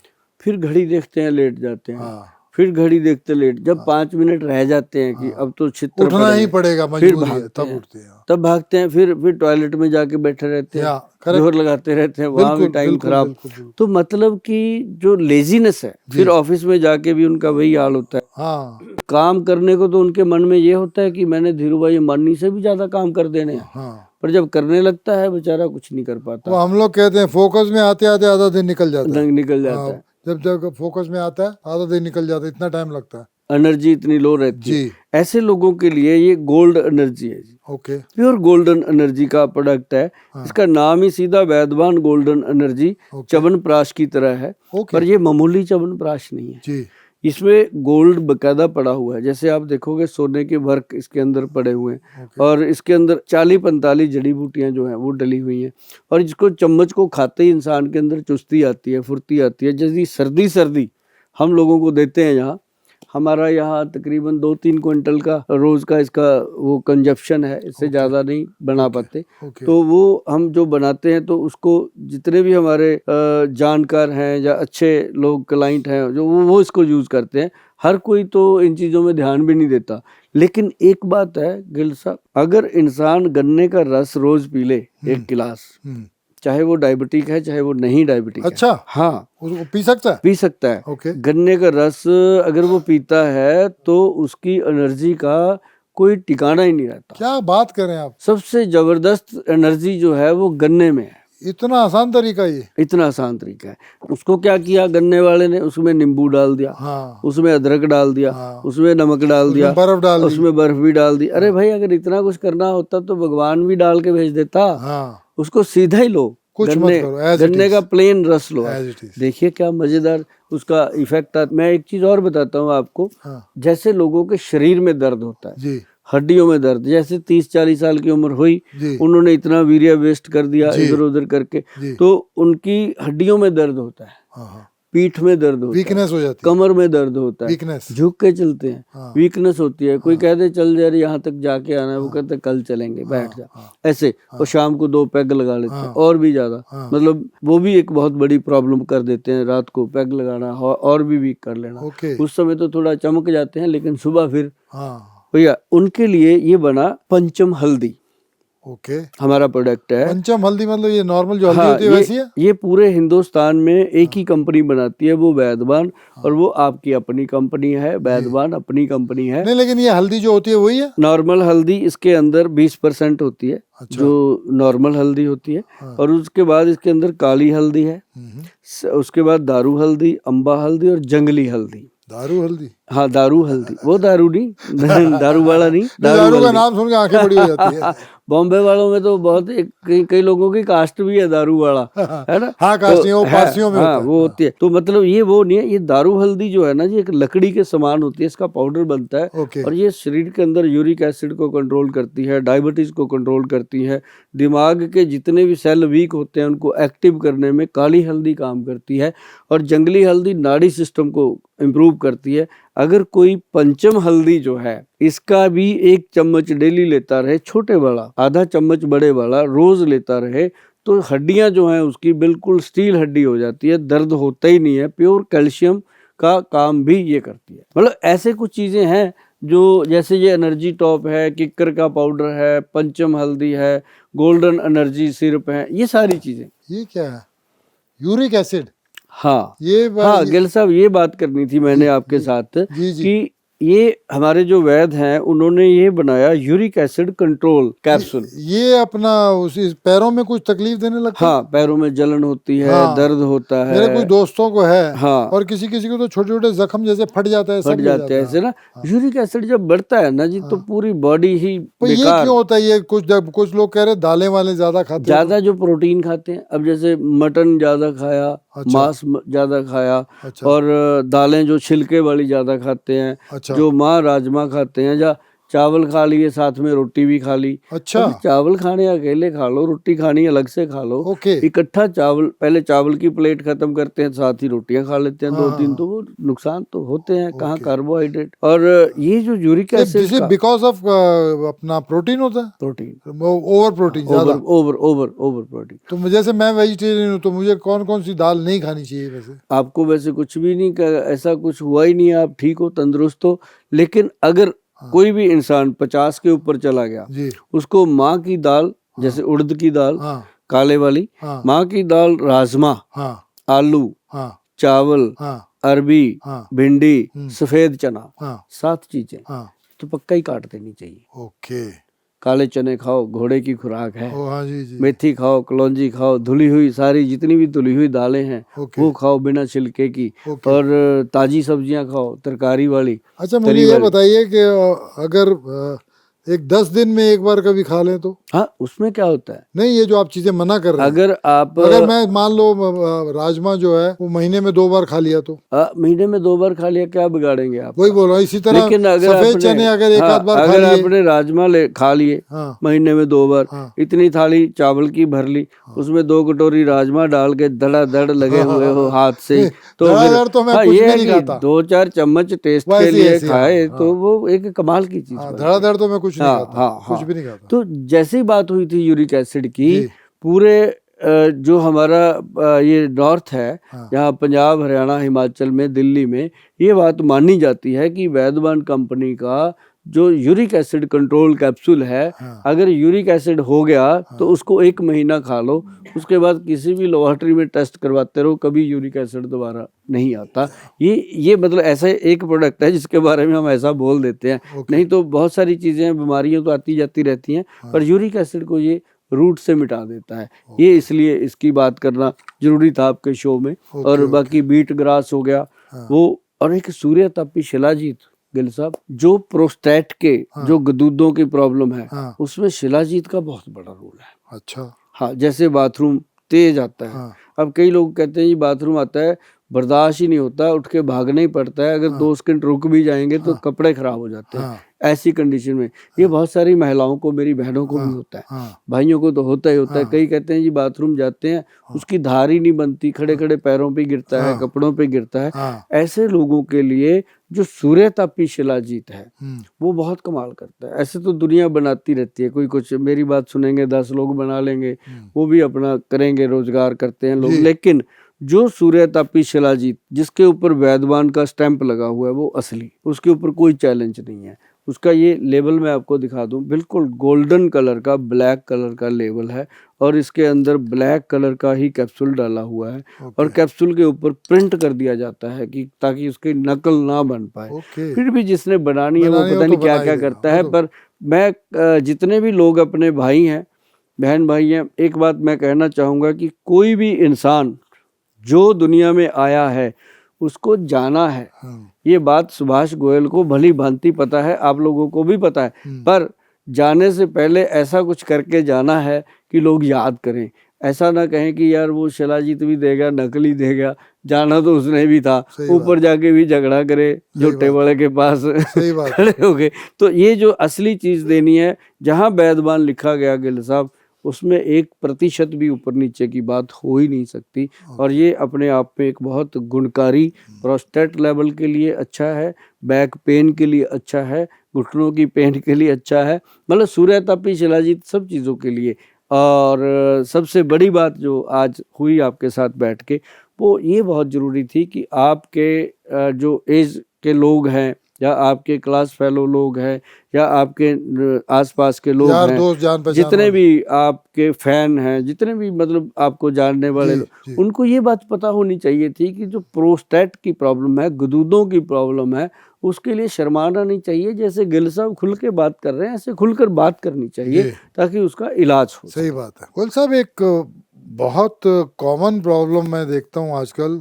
फिर घड़ी देखते हैं, लेट जाते हैं,
हाँ
फिर घड़ी देखते लेट, जब 5 मिनट रह जाते हैं कि अब तो छित्र
उठना ही
पड़ेंगे,
पड़ेगा,
फिर
मजबूरी है,
भागते
तब
हैं,
उठते हैं।
तब भागते हैं, फिर टॉयलेट में जाके बैठे रहते हैं,
या करेक्ट,
जोर लगाते रहते हैं, वहां भी
बिल्कुल
टाइम
बिल्कुल
खराब।
बिल्कुल बिल्कुल,
तो मतलब कि जो लेजीनेस है, फिर ऑफिस में जाके भी उनका वही हाल होता है।
हाँ
काम करने को तो उनके मन में ये होता है कि मैंने धीरू भाई अंबानी से भी ज्यादा काम कर देने हैं,
हाँ,
पर जब करने लगता है बेचारा कुछ नहीं कर पाता,
वो हम लोग कहते हैं फोकस में आते आते आधा दिन निकल जाता है।
दंग निकल जाता
हाँ,
है,
जब जब फोकस में आता है आधा दिन निकल जाता है, इतना टाइम लगता है।
एनर्जी इतनी लो रहती है।
जी,
ऐसे लोगों के लिए ये गोल्ड एनर्जी है जी,
ओके,
प्योर गोल्डन एनर्जी का प्रोडक्ट है। इसका नाम ही सीधा वैदवान गोल्डन एनर्जी च्यवनप्राश की तरह है,
ओके,
पर ये मामूली च्यवनप्राश नहीं है,
जी,
इसमें गोल्ड बकायदा पड़ा हुआ है। जैसे आप देखोगे सोने के वर्क इसके अंदर पड़े हुए हैं,
ओके,
और इसके अंदर 40-45 जड़ी बूटियां जो हैं वो डली हुई हैं, और जिसको चम्मच को खाते ही इंसान के अंदर चुस्ती आती है, फुर्ती आती है। जैसी सर्दी सर्दी हम लोगों को देते हैं यहाँ, हमारा यहाँ तकरीबन 2-3 क्विंटल का रोज का इसका वो कंजप्शन है, इससे ज़्यादा नहीं बना पाते।
ओके,
तो वो हम जो बनाते हैं तो उसको जितने भी हमारे जानकार हैं या अच्छे लोग क्लाइंट हैं जो वो इसको यूज़ करते हैं। हर कोई तो इन चीज़ों में ध्यान भी नहीं देता, लेकिन एक बात है गिल साहब, अगर इंसान गन्ने का रस रोज पी ले 1 गिलास, चाहे वो डायबिटिक है चाहे वो नहीं डायबिटिक है,
अच्छा,
हाँ
उसको पी सकता है,
पी सकता है।
ओके,
गन्ने का रस अगर वो पीता है तो उसकी एनर्जी का कोई ठिकाना ही नहीं रहता।
क्या बात करें आप,
सबसे जबरदस्त एनर्जी जो है वो गन्ने में है।
इतना आसान तरीका ये।
इतना आसान तरीका है। उसको क्या किया गन्ने वाले ने, उसमें नींबू डाल दिया,
हाँ
उसमें अदरक डाल दिया,
हाँ,
उसमें नमक डाल दिया,
उसमें बर्फ डाल दी।
उसमें बर्फ भी डाल दी। अरे भाई अगर इतना कुछ करना होता तो भगवान भी डाल के भेज देता।
हाँ,
उसको सीधा ही लो,
कुछ मत
गन्ने
करो, as it
गन्ने
is.
का प्लेन रस लो।
As it is.
देखिए क्या मजेदार उसका इफेक्ट आता। मैं एक चीज और बताता हूँ आपको,
हाँ
जैसे लोगों के शरीर में दर्द होता है,
जी
हड्डियों में दर्द, जैसे 30-40 साल की उम्र हुई,
जी
उन्होंने इतना वीर्य वेस्ट कर दिया
जी।
इधर उधर करके,
जी,
तो उनकी हड्डियों में दर्द होता है,
हाँ हाँ,
पीठ में दर्द होता है,
वीकनेस हो जाती है,
कमर में दर्द होता है,
वीकनेस।
झुक के चलते हैं,
हाँ
वीकनेस होती है। कोई
हाँ,
कहते चल जा रही यहाँ तक जाके आना है, वो कहते कल चलेंगे, बैठ जा,
हाँ
ऐसे। और शाम को 2 पैग लगा लेते हैं,
हाँ,
और भी ज्यादा,
हाँ,
मतलब वो भी एक बहुत बड़ी प्रॉब्लम कर देते हैं। रात को पैग लगाना और भी वीक कर लेना।
ओके,
उस समय तो थोड़ा चमक जाते हैं, लेकिन सुबह फिर
हाँ
भैया उनके लिए ये बना पंचम हल्दी,
ओके।
हमारा प्रोडक्ट है।
पंचम हल्दी मतलब ये नॉर्मल जो हल्दी
हाँ,
होती है वैसी है?
ये पूरे हिंदुस्तान में एक ही कंपनी बनाती है, वो वैद्यवान, और वो आपकी अपनी कंपनी है। वैद्यवान अपनी कंपनी है।
नहीं, लेकिन ये हल्दी जो होती है वही है?
नॉर्मल हल्दी इसके अंदर 20% होती है,
अच्छा।
जो नॉर्मल हल्दी होती है।
हाँ।
और उसके बाद इसके अंदर काली हल्दी है, उसके बाद दारू हल्दी, अम्बा हल्दी और जंगली हल्दी।
दारू हल्दी?
हाँ दारू हल्दी, वो दारू नहीं दारू वाला नहीं,
दारू का
हल्दी।
नाम सुन के आंखें बड़ी हो जाती है।
बॉम्बे वालों में तो बहुत कई लोगों की कास्ट भी है दारू वाला, है ना?
हाँ, कास्टियों, पारसियों में
हाँ
होता है।
वो होती है। तो मतलब ये वो नहीं है, ये दारू हल्दी जो है ना जी, एक लकड़ी के समान होती है, इसका पाउडर बनता है।
ओके,
और ये शरीर के अंदर यूरिक एसिड को कंट्रोल करती है, डायबिटीज को कंट्रोल करती है, दिमाग के जितने भी सेल वीक होते हैं उनको एक्टिव करने में काली हल्दी काम करती है। और जंगली हल्दी नाड़ी सिस्टम को इम्प्रूव करती है। अगर कोई पंचम हल्दी जो है, इसका भी 1 चम्मच डेली लेता रहे, छोटे वाला, आधा चम्मच बड़े वाला रोज लेता रहे, तो हड्डियां जो हैं उसकी बिल्कुल स्टील हड्डी हो जाती है, दर्द होता ही नहीं है। प्योर कैल्शियम का काम भी ये करती है। मतलब ऐसे कुछ चीजें हैं जो, जैसे ये एनर्जी टॉप है, किक्कर का पाउडर है, पंचम हल्दी है, गोल्डन एनर्जी सिरप है, ये सारी चीजें।
ये क्या है? Uric acid?
हाँ
ये
गिल साहब, ये बात करनी थी मैंने आपके साथ
जी जी।
कि ये हमारे जो वैद्य हैं उन्होंने ये बनाया यूरिक एसिड कंट्रोल कैप्सूल।
ये अपना उसी पैरों में कुछ तकलीफ देने लगता है?
हाँ, पैरों में जलन होती है,
हाँ,
दर्द होता है।
मेरे कुछ दोस्तों को है।
हाँ,
और किसी किसी को तो छोटे छोटे जख्म जैसे फट जाता है,
फट जाते हैं ऐसे ना। यूरिक एसिड जब बढ़ता है ना जी, तो पूरी बॉडी ही
तो ये
बेकार।
क्यों होता है? ये कुछ लोग कह रहे दालें वाले ज्यादा खाते हैं।
ज्यादा जो प्रोटीन खाते हैं, अब जैसे मटन ज्यादा खाया,
अच्छा।
मांस ज्यादा खाया,
अच्छा।
और दालें जो छिलके वाली ज्यादा खाते हैं,
अच्छा।
जो माँ राजमा खाते हैं, या चावल खा लिए साथ में रोटी भी खा ली।
अच्छा।
अभी चावल खाने अकेले खा लो, रोटी खानी अलग से खा लो।
ओके।
इकट्ठा चावल, पहले चावल की प्लेट खत्म करते हैं, साथ ही रोटियां खा लेते हैं,
हाँ,
2-3, तो वो नुकसान तो होते हैं। कहाँ कार्बोहाइड्रेट। और ये जो यूरिक एसिड का
बिकॉज ऑफ अपना प्रोटीन होता है,
प्रोटीन,
ओवर प्रोटीन ज्यादा।
Over protein.
तो जैसे मैं वेजिटेरियन हूँ, तो मुझे कौन कौन सी दाल नहीं खानी चाहिए वैसे?
आपको वैसे कुछ भी नहीं, ऐसा कुछ हुआ ही नहीं है, आप ठीक हो, तंदुरुस्त हो। लेकिन अगर कोई भी इंसान 50 के ऊपर चला गया,
जी।
उसको माँ की दाल, जैसे उड़द की दाल,
हाँ
काले वाली,
हाँ
माँ की दाल, राजमा,
हाँ
आलू,
हाँ
चावल,
हाँ
अरबी,
हाँ
भिंडी, सफेद चना,
हाँ
7 चीजें
हाँ।
तो पक्का ही काट देनी चाहिए।
ओके।
काले चने खाओ, घोड़े की खुराक है।
ओ हाँ जी जी।
मेथी खाओ, कलौंजी खाओ, धुली हुई सारी जितनी भी धुली हुई दालें हैं
ओके।
वो खाओ बिना छिलके की।
ओके।
और ताजी सब्जियां खाओ, तरकारी वाली।
अच्छा, मुझे ये बताइए कि अगर एक 10 दिन में एक बार कभी खा लें तो?
हाँ, उसमें क्या होता है?
नहीं, ये जो आप चीजें मना कर रहे हैं,
अगर
मैं मान लो राजमा जो है वो महीने में 2 बार खा लिया तो?
महीने में 2 बार खा लिया, क्या बिगाड़ेंगे आप?
वही बोल रहा हूँ। इसी तरह
लेकिन अगर
सफेद चने अगर एक आध बार खा
अगर
लिए,
आपने राजमा खा लिए
हाँ
महीने में 2 बार,
हाँ
इतनी थाली चावल की भर ली, उसमें 2 कटोरी राजमा डाल के धड़ाधड़ लगे हुए हो हाथ से, तो
धड़ाधड़ तो मैं कुछ भी नहीं खाता।
2-4 चम्मच टेस्ट के लिए खाए तो वो एक कमाल की चीज।
धड़ाधड़ तो मैं कुछ नहीं खाता, कुछ भी नहीं खाता।
तो जैसी बात हुई थी यूरिक एसिड की, पूरे जो हमारा ये नॉर्थ है, यहाँ पंजाब, हरियाणा, हिमाचल में, दिल्ली में, ये बात मानी जाती है कि वैद्यवान कंपनी का जो यूरिक एसिड कंट्रोल कैप्सूल है,
हाँ।
अगर यूरिक एसिड हो गया तो उसको 1 महीना खा लो, उसके बाद किसी भी लेबोरेटरी में टेस्ट करवाते रहो, कभी यूरिक एसिड दोबारा नहीं आता। ये मतलब ऐसा एक प्रोडक्ट है जिसके बारे में हम ऐसा बोल देते हैं,
ओके।
नहीं तो बहुत सारी चीज़ें बीमारियां तो आती जाती रहती हैं, पर यूरिक एसिड को ये रूट से मिटा देता है। ये इसलिए इसकी बात करना जरूरी था आपके शो में। और बाकी बीट ग्रास हो गया वो, और एक सूर्यतापी शिलाजीत गिल साहब, जो प्रोस्टेट के जो गदूदों की प्रॉब्लम है उसमें शिलाजीत का बहुत बड़ा रोल है।
अच्छा।
हाँ, जैसे बाथरूम तेज आता है, अब कई लोग कहते हैं ये बाथरूम आता है बर्दाश्त ही नहीं होता, उठ के भागना ही पड़ता है, अगर 2 सेकंड रुक भी जाएंगे तो कपड़े खराब हो जाते हैं। ऐसी कंडीशन में ये बहुत सारी महिलाओं को, मेरी बहनों को भी होता है, भाइयों को तो होता ही होता है। कई कहते हैं जी बाथरूम जाते हैं उसकी धार ही नहीं बनती, खड़े खड़े पैरों पे गिरता है, कपड़ों पे गिरता है। ऐसे लोगों के लिए जो सूर्यतापी शिलाजीत है वो बहुत कमाल करता है। ऐसे तो दुनिया बनाती रहती है, कोई कुछ मेरी बात सुनेंगे 10 लोग बना लेंगे, वो भी अपना करेंगे, रोजगार करते हैं लोग, लेकिन जो सूर्यतापी शिलाजीत जिसके ऊपर वैद्यवान का स्टैंप लगा हुआ है वो असली, उसके ऊपर कोई चैलेंज नहीं है। उसका ये लेबल मैं आपको दिखा दूं, बिल्कुल गोल्डन कलर का, ब्लैक कलर का लेबल है, और इसके अंदर ब्लैक कलर का ही कैप्सूल डाला हुआ है। और कैप्सूल के ऊपर प्रिंट कर दिया जाता है कि ताकि उसकी नकल ना बन पाए। फिर भी जिसने बनानी है वो पता नहीं क्या क्या करता है। पर मैं जितने भी लोग अपने भाई हैं, बहन भाई हैं, एक बात मैं कहना चाहूँगा कि कोई भी इंसान जो दुनिया में आया है उसको जाना है। ये बात सुभाष गोयल को भली भांति पता है, आप लोगों को भी पता है, पर जाने से पहले ऐसा कुछ करके जाना है कि लोग याद करें। ऐसा ना कहें कि यार वो शिलाजीत भी देगा, नकली देगा, जाना तो उसने भी था, ऊपर जाके भी झगड़ा करे झूठे वाले के पास खड़े हो गए। तो ये जो असली चीज देनी है, जहाँ वैद्यवान लिखा गया गिल साहब, उसमें 1% भी ऊपर नीचे की बात हो ही नहीं सकती। और ये अपने आप में एक बहुत गुणकारी, प्रोस्टेट लेवल के लिए अच्छा है, बैक पेन के लिए अच्छा है, घुटनों की पेन के लिए अच्छा है, मतलब सूर्यतापी शिलाजीत सब चीज़ों के लिए। और सबसे बड़ी बात जो आज हुई आपके साथ बैठ के, वो ये बहुत ज़रूरी थी कि आपके जो एज के लोग हैं, या आपके क्लास फेलो लोग हैं, या आपके आसपास के लोग हैं,
दोस्त जान पहचान
जितने भी आपके फैन हैं, जितने भी मतलब आपको जानने वाले लोग, उनको ये बात पता होनी चाहिए थी कि जो प्रोस्टेट की प्रॉब्लम है, गदूदों की प्रॉब्लम है, उसके लिए शर्माना नहीं चाहिए। जैसे गिल साहब खुल के बात कर रहे हैं, ऐसे खुलकर बात करनी चाहिए ताकि उसका इलाज हो।
सही बात है गोयल साहब। एक बहुत कॉमन प्रॉब्लम मैं देखता हूँ आजकल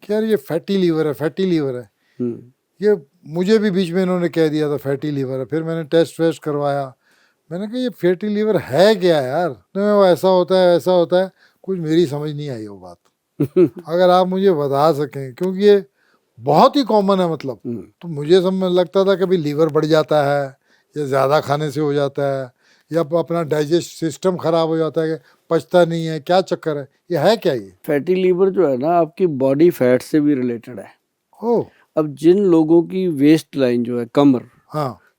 कि यार ये फैटी लीवर है, फैटी लीवर है। ये मुझे भी बीच में इन्होंने कह दिया था फैटी लीवर है, फिर मैंने टेस्ट वेस्ट करवाया, मैंने कहा ये फैटी लीवर है क्या यार, वो ऐसा होता है वैसा होता है, कुछ मेरी समझ नहीं आई वो बात। अगर आप मुझे बता सकें, क्योंकि ये बहुत ही कॉमन है, मतलब तो मुझे समझ लगता था कभी लीवर बढ़ जाता है, या ज़्यादा खाने से हो जाता है, या अपना डाइजेस्ट सिस्टम खराब हो जाता है, पचता नहीं है, क्या चक्कर है, ये है क्या? ये
फैटी लीवर जो है ना आपकी बॉडी फैट से भी रिलेटेड है।
ओह।
अब जिन लोगों की वेस्ट लाइन जो है, कमर,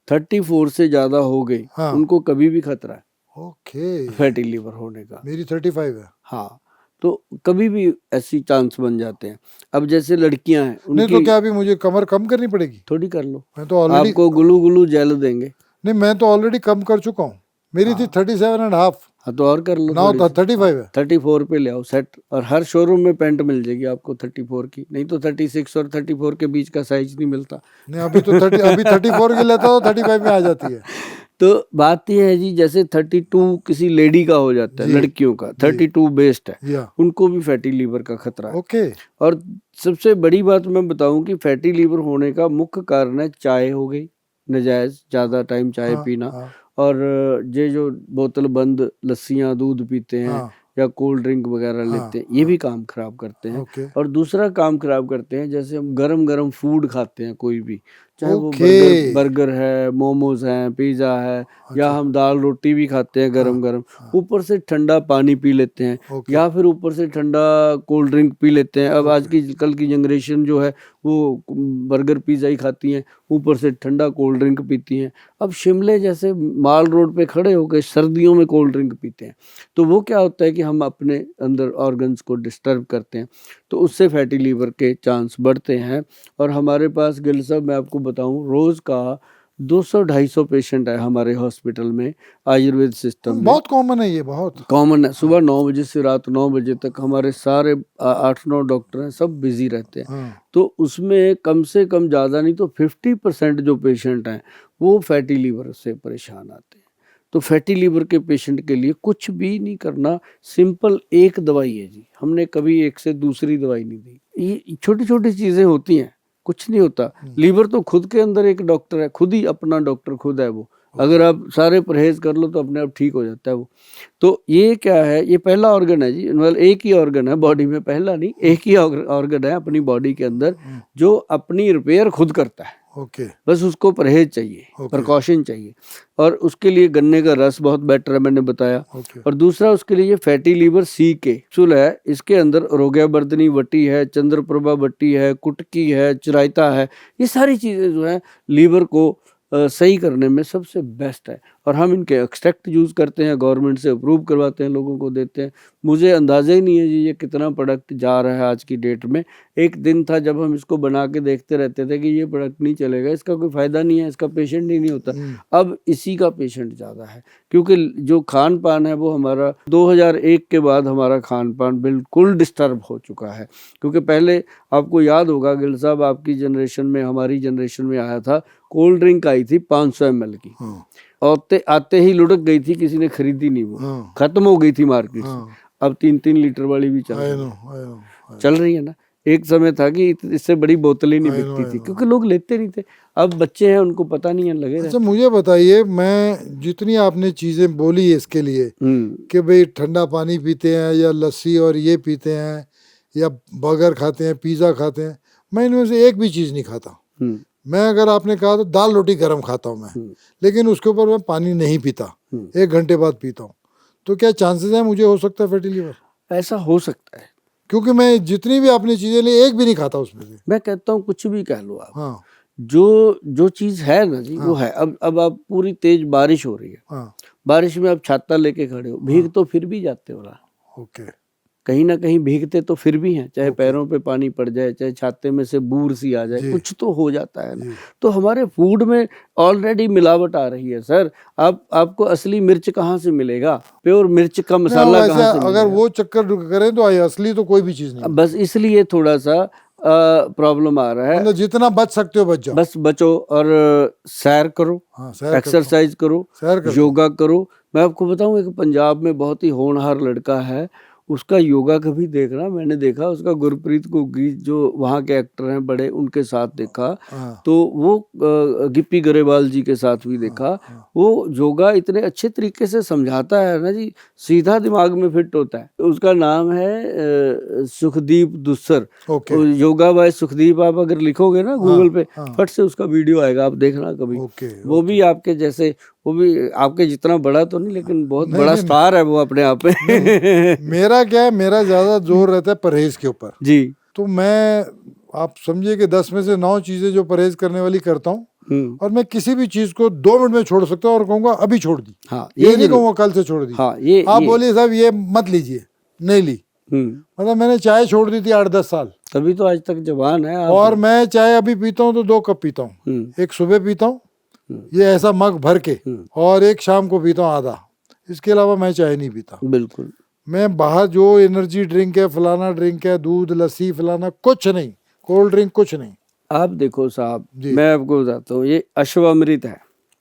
34 से ज्यादा हो गई, उनको कभी भी खतरा है
ओके
फैटी लीवर होने का।
मेरी 35 है।
हाँ, तो कभी भी ऐसी चांस बन जाते हैं। अब जैसे लड़कियां हैं,
नहीं तो क्या अभी मुझे कमर कम करनी पड़ेगी?
थोड़ी कर लो,
मैं तो ऑलरेडी
आपको गुलू गुलू जेल देंगे।
नहीं, मैं तो ऑलरेडी कम कर चुका हूँ, मेरी थी 37.5।
हाँ तो और कर लो,
ना 35 है,
34 पे ले आओ सेट। और हर शोरूम में पैंट मिल जाएगी आपको 34 की, नहीं तो 36 और 34 के बीच का साइज नहीं मिलता।
नहीं अभी तो 34 की लेता हूँ, 35 में आ जाती है।
तो बात यह है जी, जैसे 32 किसी लेडी का हो जाता है, लड़कियों का 32 बेस्ट है, उनको भी फैटी लीवर का खतरा है।
ओके।
और सबसे बड़ी बात मैं बताऊं कि फैटी लीवर होने का मुख्य कारण है चाय हो गई, नजायज ज़्यादा टाइम चाय पीना, और ये जो बोतल बंद लस्सियाँ दूध पीते हैं, या कोल्ड ड्रिंक वगैरह लेते हैं, ये भी काम खराब करते हैं। और दूसरा काम खराब करते हैं, जैसे हम गरम गरम फूड खाते हैं, कोई भी, चाहे वो बर्गर है, मोमोज हैं, पिज़्ज़ा है, या हम दाल रोटी भी खाते हैं गरम गरम, ऊपर से ठंडा पानी पी लेते हैं, या फिर ऊपर से ठंडा कोल्ड ड्रिंक पी लेते हैं। अब आज की कल की जनरेशन जो है वो बर्गर पिज़्ज़ा ही खाती हैं, ऊपर से ठंडा कोल्ड ड्रिंक पीती हैं। अब शिमले जैसे माल रोड पे खड़े होकर सर्दियों में कोल्ड ड्रिंक पीते हैं, तो वो क्या होता है कि हम अपने अंदर ऑर्गन्स को डिस्टर्ब करते हैं, तो उससे फैटी लीवर के चांस बढ़ते हैं। और हमारे पास गिल साहब, मैं आपको बताऊं, रोज़ का 200-250 पेशेंट है हमारे हॉस्पिटल में, आयुर्वेद सिस्टम में।
बहुत कॉमन है ये, बहुत
कॉमन है। सुबह 9 बजे से रात 9 बजे तक हमारे सारे 8-9 डॉक्टर हैं, सब बिजी रहते हैं।
हाँ,
तो उसमें कम से कम ज़्यादा नहीं तो 50% जो पेशेंट हैं वो फैटी लीवर से परेशान आते हैं। तो फैटी लीवर के पेशेंट के लिए कुछ भी नहीं करना, सिंपल एक दवाई है जी। हमने कभी एक से दूसरी दवाई नहीं दी। ये छोटी छोटी चीज़ें होती हैं, कुछ नहीं होता। लीवर तो खुद के अंदर एक डॉक्टर है, खुद ही अपना डॉक्टर खुद है वो। अगर आप सारे परहेज कर लो तो अपने आप ठीक हो जाता है वो। तो ये क्या है, ये पहला ऑर्गन है जी, मतलब एक ही ऑर्गन है बॉडी में, पहला नहीं, एक ही ऑर्गन है अपनी बॉडी के अंदर जो अपनी रिपेयर खुद करता है।
ओके,
बस उसको परहेज चाहिए, प्रिकॉशन चाहिए, और उसके लिए गन्ने का रस बहुत बेटर है, मैंने बताया।
ओके,
और दूसरा उसके लिए फैटी लीवर सी के कैप्सूल है, इसके अंदर रोग्यावर्धनी वटी है, चंद्रप्रभा वटी है, कुटकी है, चिरायता है। ये सारी चीज़ें जो है लीवर को सही करने में सबसे बेस्ट है। और हम इनके एक्सट्रैक्ट यूज़ करते हैं, गवर्नमेंट से अप्रूव करवाते हैं, लोगों को देते हैं। मुझे अंदाज़ा ही नहीं है जी ये कितना प्रोडक्ट जा रहा है आज की डेट में। एक दिन था जब हम इसको बना के देखते रहते थे कि ये प्रोडक्ट नहीं चलेगा, इसका कोई फ़ायदा नहीं है, इसका पेशेंट ही नहीं होता। अब इसी का पेशेंट ज़्यादा है, क्योंकि जो खान पान है वो हमारा 2001 के बाद हमारा खान पान बिल्कुल डिस्टर्ब हो चुका है। क्योंकि पहले आपको याद होगा गिल साहब, आपकी जनरेशन में, हमारी जनरेशन में आया था, कोल्ड ड्रिंक आई थी 500 ml की, और आते ही लुढ़क गई थी, किसी ने खरीदी नहीं, वो खत्म हो गई थी मार्केट से। अब 3-3 लीटर वाली भी चल रही है ना। एक समय था कि इससे बड़ी बोतलें नहीं बिकती थी, क्योंकि लोग लेते नहीं थे। अब बच्चे हैं, उनको पता नहीं है, लगे
अच्छा मुझे बताइए, मैं जितनी आपने चीज़ें बोली है इसके लिए कि भाई ठंडा पानी पीते हैं या लस्सी और ये पीते हैं या बर्गर खाते हैं, पिज़्ज़ा खाते हैं, मैं इनमें से एक भी चीज़ नहीं खाता। मैं, अगर आपने कहा तो दाल रोटी गरम खाता हूँ मैं, लेकिन उसके ऊपर मैं पानी नहीं पीता, 1 घंटे बाद पीता हूँ। तो क्या चांसेस हैं मुझे हो सकता है फैटी लीवर?
ऐसा हो सकता है,
क्योंकि मैं जितनी भी आपने चीज़ें ली एक भी नहीं खाता उसमें से।
मैं कहता हूँ कुछ भी कह लो आप।
हाँ,
जो चीज़ है ना जी, वो है। अब आप पूरी तेज बारिश हो रही है,
हाँ,
बारिश में आप छाता लेके खड़े हो, भीग तो फिर भी जाते हो ना,
ओके,
कहीं ना कहीं भीगते तो फिर भी हैं, चाहे पैरों पे पानी पड़ जाए, चाहे छाते में से बूर सी आ जाए, कुछ तो हो जाता है ना। तो हमारे फूड में ऑलरेडी मिलावट आ रही है सर। आपको असली मिर्च कहाँ से मिलेगा, प्योर मिर्च का मसाला कहाँ से
अगर
मिलेगा?
वो चक्कर करें तो असली तो कोई भी चीज़ नहीं।
बस इसलिए थोड़ा सा प्रॉब्लम आ रहा है।
मतलब जितना बच सकते हो बच जाओ,
बस बचो, और सैर करो,
हाँ, सैर
एक्सरसाइज करो,
सैर करता
योगा करो। मैं आपको बताऊं, एक पंजाब में बहुत ही होनहार लड़का है, उसका योगा कभी देखना, मैंने देखा उसका, गुरप्रीत घुग्गी जो वहाँ के एक्टर हैं बड़े, उनके साथ देखा।
हाँ,
तो वो गिप्पी गरेवाल जी के साथ भी देखा। वो योगा इतने अच्छे तरीके से समझाता है ना जी, सीधा दिमाग में फिट होता है। उसका नाम है सुखदीप दुस्सर,
ओके,
योगा बाय सुखदीप। आप अगर लिखोगे ना गूगल पे,
हाँ,
फट से उसका वीडियो आएगा, आप देखना कभी।
ओके,
वो भी आपके जैसे, वो भी आपके जितना बड़ा तो नहीं, लेकिन बहुत
नहीं,
बड़ा
नहीं,
स्टार है वो अपने आप में।
मेरा क्या है, मेरा ज़्यादा जोर रहता है परहेज के ऊपर।
जी।
तो मैं, आप समझिए कि 10 में से 9 चीज़ें जो परहेज करने वाली करता हूँ, और मैं किसी भी चीज़ को 2 मिनट में छोड़ सकता हूँ और कहूँगा अभी छोड़ दी।
हाँ,
ये नहीं कहूँगा कल से छोड़ दी।
हाँ,
आप बोलिए साहब ये मत लीजिए, नहीं ली। मतलब मैंने चाय छोड़ दी थी 8-10 साल,
तभी तो आज तक जवान है आप।
और मैं चाय अभी पीता हूँ तो 2 कप पीता हूँ। एक सुबह पीता हूँ, ये ऐसा मग भर के, और एक शाम को पीता हूँ आधा। इसके अलावा मैं चाय नहीं पीता।
बिल्कुल।
मैं बाहर जो एनर्जी ड्रिंक है, फलाना ड्रिंक है, दूध लस्सी फलाना, कुछ नहीं, कोल्ड ड्रिंक कुछ नहीं।
आप देखो साहब, मैं आपको बताता हूँ, ये अश्वअमृत है।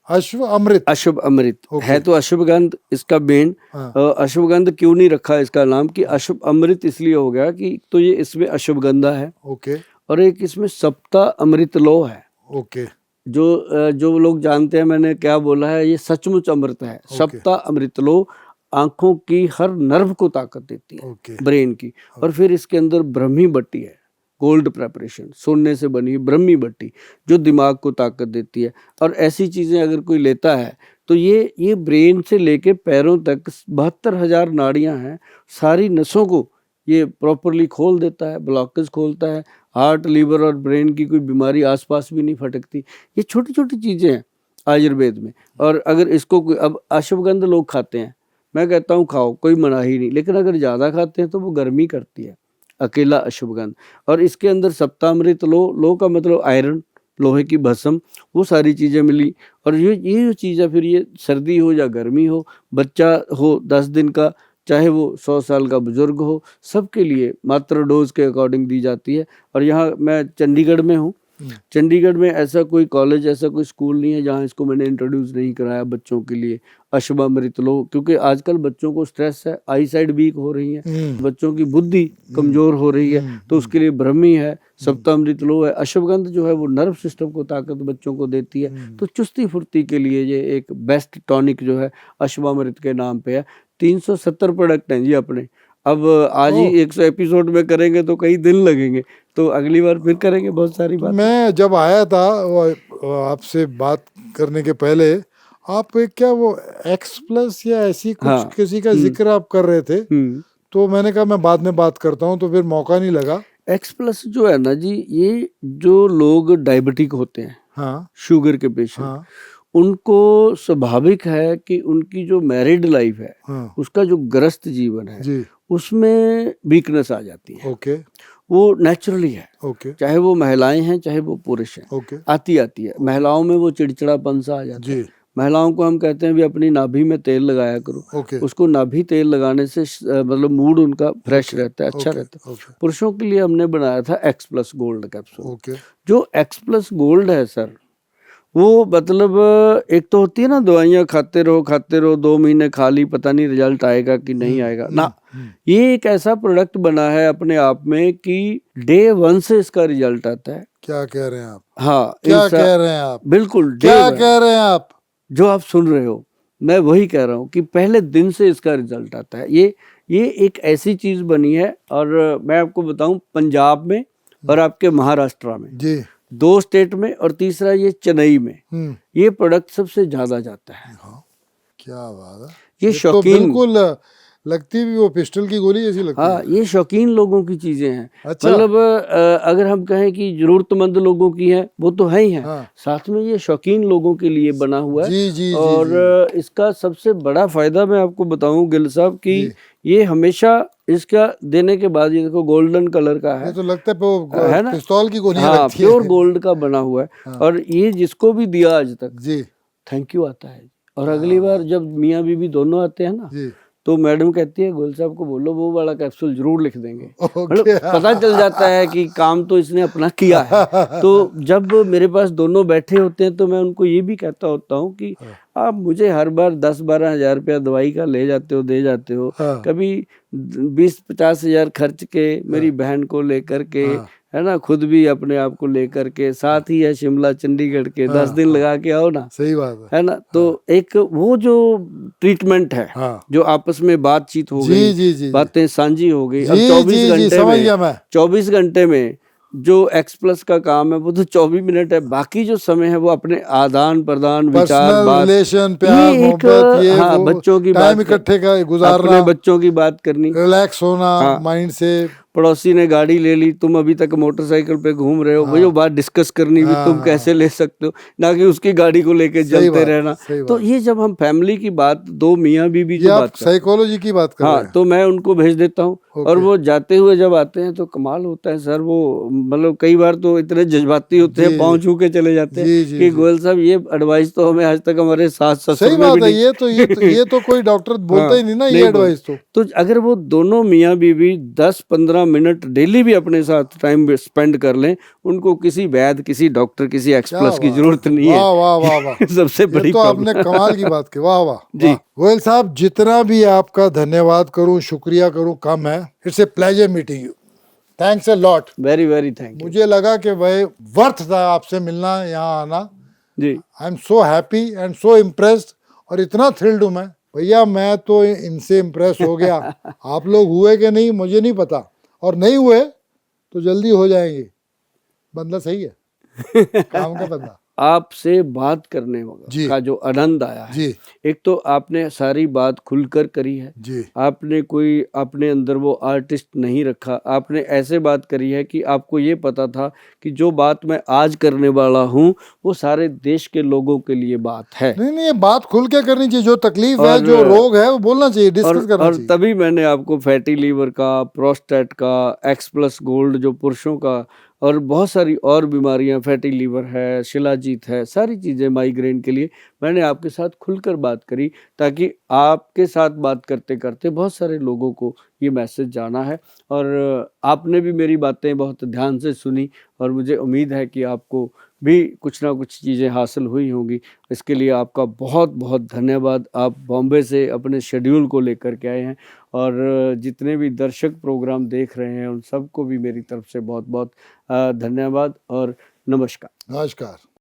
अश्वअमृत,
अश्वअमृत है तो अश्वगंध इसका बेन। अश्वगंध क्यों नहीं रखा इसका नाम, कि अश्वअमृत इसलिए हो गया कि तो ये इसमें अश्वगंधा है,
ओके,
और एक इसमें सप्ता अमृत लो है।
ओके,
जो लोग जानते हैं मैंने क्या बोला है, ये सचमुच अमृत है। सप्ता अमृत लो आंखों की हर नर्व को ताकत देती है, ब्रेन की। और फिर इसके अंदर ब्रह्मी बट्टी है, गोल्ड प्रेपरेशन, सोने से बनी ब्रह्मी बट्टी, जो दिमाग को ताकत देती है। और ऐसी चीज़ें अगर कोई लेता है तो ये ब्रेन से लेके पैरों तक 72,000 नाड़ियां हैं, सारी नसों को ये प्रॉपरली खोल देता है, ब्लॉकेज खोलता है। हार्ट, लीवर और ब्रेन की कोई बीमारी आसपास भी नहीं फटकती। ये छोटी छोटी चीज़ें हैं आयुर्वेद में। और अगर इसको अब अश्वगंध लोग खाते हैं, मैं कहता हूँ खाओ, कोई मना ही नहीं, लेकिन अगर ज़्यादा खाते हैं तो वो गर्मी करती है, अकेला अश्वगंध। और इसके अंदर सप्तामृत लो का मतलब आयरन, लोहे की भस्म, वो सारी चीज़ें मिली। और ये जो चीज़ है, फिर ये सर्दी हो या गर्मी हो, बच्चा हो 10 दिन का, चाहे वो 100 साल का बुजुर्ग हो, सबके लिए मात्र डोज के अकॉर्डिंग दी जाती है। और यहाँ मैं चंडीगढ़ में हूँ, चंडीगढ़ में ऐसा कोई कॉलेज, ऐसा कोई स्कूल नहीं है जहाँ इसको मैंने इंट्रोड्यूस नहीं कराया बच्चों के लिए, अश्वामृत लो। क्योंकि आजकल बच्चों को स्ट्रेस है, आई साइड वीक हो रही है, बच्चों की बुद्धि कमजोर हो रही है, तो उसके लिए ब्रह्मी है, सप्तामृत लो है। अश्वगंध जो है वो नर्व सिस्टम को ताकत बच्चों को देती है, तो चुस्ती फुर्ती के लिए ये एक बेस्ट टॉनिक जो है अश्वामृत के नाम पे है। 370 प्रोडक्ट हैं जी अपने। अब आज ही 100 एपिसोड में करेंगे तो कई दिन लगेंगे, तो अगली बार फिर करेंगे बहुत सारी बात।
मैं जब आया था आपसे बात करने के पहले, आप क्या वो एक्स प्लस या ऐसी कुछ
हाँ,
किसी का जिक्र आप कर रहे थे, तो मैंने कहा मैं बाद में बात करता हूँ, तो फिर मौका नहीं लगा।
एक्स प्लस जो है ना जी, ये जो लोग डायबिटिक होते हैं,
हाँ,
शुगर के पेशेंट,
हाँ,
उनको स्वाभाविक है कि उनकी जो मैरिड लाइफ है,
हाँ,
उसका जो ग्रस्त जीवन है,
जी,
उसमें वीकनेस आ जाती है।
ओके,
वो नेचुरली है,
ओके,
चाहे वो महिलाएं हैं चाहे वो पुरुष हैं,
ओके,
आती है। महिलाओं में वो चिड़चिड़ापन सा आ जाता है।
जी,
महिलाओं को हम कहते हैं भी अपनी नाभि में तेल लगाया करो,
ओके,
उसको नाभि तेल लगाने से मतलब मूड उनका फ्रेश रहता है, अच्छा रहता है।
ओके,
पुरुषों के लिए हमने बनाया था x plus gold capsule.
Okay,
जो एक्स प्लस गोल्ड है सर, वो मतलब एक तो होती है ना दवाइयाँ खाते रहो 2 महीने खा ली, पता नहीं रिजल्ट आएगा कि नहीं आएगा ना। ये एक ऐसा प्रोडक्ट बना है अपने आप में कि डे 1 से इसका रिजल्ट आता है।
क्या कह रहे हैं आप?
हाँ,
क्या कह रहे हैं आप?
बिल्कुल
क्या कह रहे हैं आप?
जो आप सुन रहे हो मैं वही कह रहा हूँ कि पहले दिन से इसका रिजल्ट आता है। ये एक ऐसी चीज बनी है। और मैं आपको बताऊं, पंजाब में और आपके महाराष्ट्र में,
जी,
2 स्टेट में, और तीसरा ये चेन्नई में ये प्रोडक्ट सबसे ज्यादा जाता है।
हाँ, क्या बात है।
ये
तो
शौकीन,
बिल्कुल लगती भी वो पिस्टल की गोली जैसी लगती
हाँ,
है।
ये शौकीन लोगों की चीजें हैं।
अच्छा।
मतलब अगर हम कहें कि जरूरतमंद लोगों की है, वो तो है ही है,
हाँ।
साथ में ये शौकीन लोगों के लिए बना हुआ है।
जी, जी,
और
जी,
इसका सबसे बड़ा फायदा मैं आपको बताऊं गिल साहब कि ये हमेशा इसका देने के बाद, ये देखो गोल्डन कलर का है,
ये तो लगता है
है ना,
पिस्तौल की गोली
हाँ,
लगती है।
प्योर गोल्ड का बना हुआ है।
हाँ।
और ये जिसको भी दिया आज तक,
जी,
थैंक यू आता है। और अगली बार जब मियाँ बीवी दोनों आते हैं ना,
जी,
तो मैडम कहती है गोयल साहब को बोलो वो वाला कैप्सूल जरूर लिख देंगे।
ओके।
मतलब पता चल जाता है कि काम तो इसने अपना किया है। तो जब मेरे पास दोनों बैठे होते हैं तो मैं उनको ये भी कहता होता हूँ कि आप मुझे हर बार 10-12 हजार रुपया दवाई का ले जाते हो, दे जाते हो,
हाँ।
कभी 20-50 हजार खर्च के मेरी बहन को लेकर के, है ना, खुद भी अपने आप को लेकर के, साथ ही है शिमला चंडीगढ़ के 10 दिन लगा के आओ ना,
सही बात है।
है ना। तो एक वो जो ट्रीटमेंट है,
हाँ।
जो आपस में बातचीत हो
जी,
गई,
जी, जी,
बातें साझी हो गई। अब
जी,
24
जी,
घंटे
समझ
में,
गया मैं।
24 घंटे में जो एक्स प्लस का काम है वो तो 24 मिनट है। बाकी जो समय है वो अपने आदान प्रदान, विचार,
पर्सनल
बात,
रिलेशन, प्यार,
ये एक,
मोहब्बत, ये
हाँ,
वो
बच्चों की
टाइम
बात,
इकट्ठे का गुजारना,
अपने बच्चों की बात करनी,
रिलैक्स होना,
हाँ।
माइंड से।
पड़ोसी ने गाड़ी ले ली, तुम अभी तक मोटरसाइकिल पे घूम रहे हो, वो बात डिस्कस करनी भी, तुम कैसे ले सकते हो, ना कि उसकी गाड़ी को लेके जलते रहना। तो ये जब हम फैमिली की बात, 2 मियाँ बीवी जो बात करते हैं,
साइकोलॉजी की बात कर रहे
हाँ,
हैं।
तो मैं उनको भेज देता हूँ। और वो जाते हुए जब आते हैं तो कमाल होता है सर। वो मतलब कई बार तो इतने जज्बाती होते हैं, पाँव छू के चले जाते हैं कि गोयल साहब ये एडवाइस तो हमें आज तक हमारे सास ससुर
सही
ने भी
बात है।
नहीं
ये तो कोई डॉक्टर बोलता ही नहीं ना, ये एडवाइस तो
अगर वो दोनों मियाँ बीवी 10-15 मिनट डेली भी अपने साथ टाइम स्पेंड कर लें, उनको किसी वैद्य, किसी डॉक्टर, किसी एक्स प्लस की जरूरत नहीं है।
वाह वाह वाह वाह।
सबसे बड़ी
तो आपने कमाल की बात की। वाह वाह
जी।
गोयल साहब, जितना भी आपका धन्यवाद करूं, शुक्रिया करूं कम है। It's a pleasure meeting you. Thanks a lot.
Very very thank you.
मुझे लगा कि भाई वर्थ था आपसे मिलना, यहाँ आना।
जी,
I am so happy and so impressed, और इतना थ्रिल्ड हूँ मैं भैया, मैं तो इनसे इम्प्रेस हो गया। आप लोग हुए कि नहीं मुझे नहीं पता, और नहीं हुए तो जल्दी हो जाएंगे। बंदा सही है, काम का बंदा।
आपसे बात करने का जो आनंद आया है
जी,
एक तो आपने सारी बात खुलकर करी है
जी,
आपने कोई अपने अंदर वो आर्टिस्ट नहीं रखा। आपने ऐसे बात करी है कि आपको ये पता था कि जो बात मैं आज करने वाला हूँ वो सारे देश के लोगों के लिए बात है।
नहीं, ये बात खुल के करनी चाहिए। जो तकलीफ है, जो रोग है, वो बोलना चाहिए, डिस्कस करना चाहिए।
तभी मैंने आपको फैटी लीवर का, प्रोस्टेट का, एक्स प्लस गोल्ड जो पुरुषों का और बहुत सारी और बीमारियां, फैटी लीवर है, शिलाजीत है, सारी चीज़ें माइग्रेन के लिए मैंने आपके साथ खुलकर बात करी, ताकि आपके साथ बात करते करते बहुत सारे लोगों को ये मैसेज जाना है। और आपने भी मेरी बातें बहुत ध्यान से सुनी और मुझे उम्मीद है कि आपको भी कुछ ना कुछ चीज़ें हासिल हुई होंगी। इसके लिए आपका बहुत बहुत धन्यवाद। आप बॉम्बे से अपने शेड्यूल को लेकर के आए हैं, और जितने भी दर्शक प्रोग्राम देख रहे हैं उन सबको भी मेरी तरफ से बहुत बहुत धन्यवाद और नमस्कार।
नमस्कार।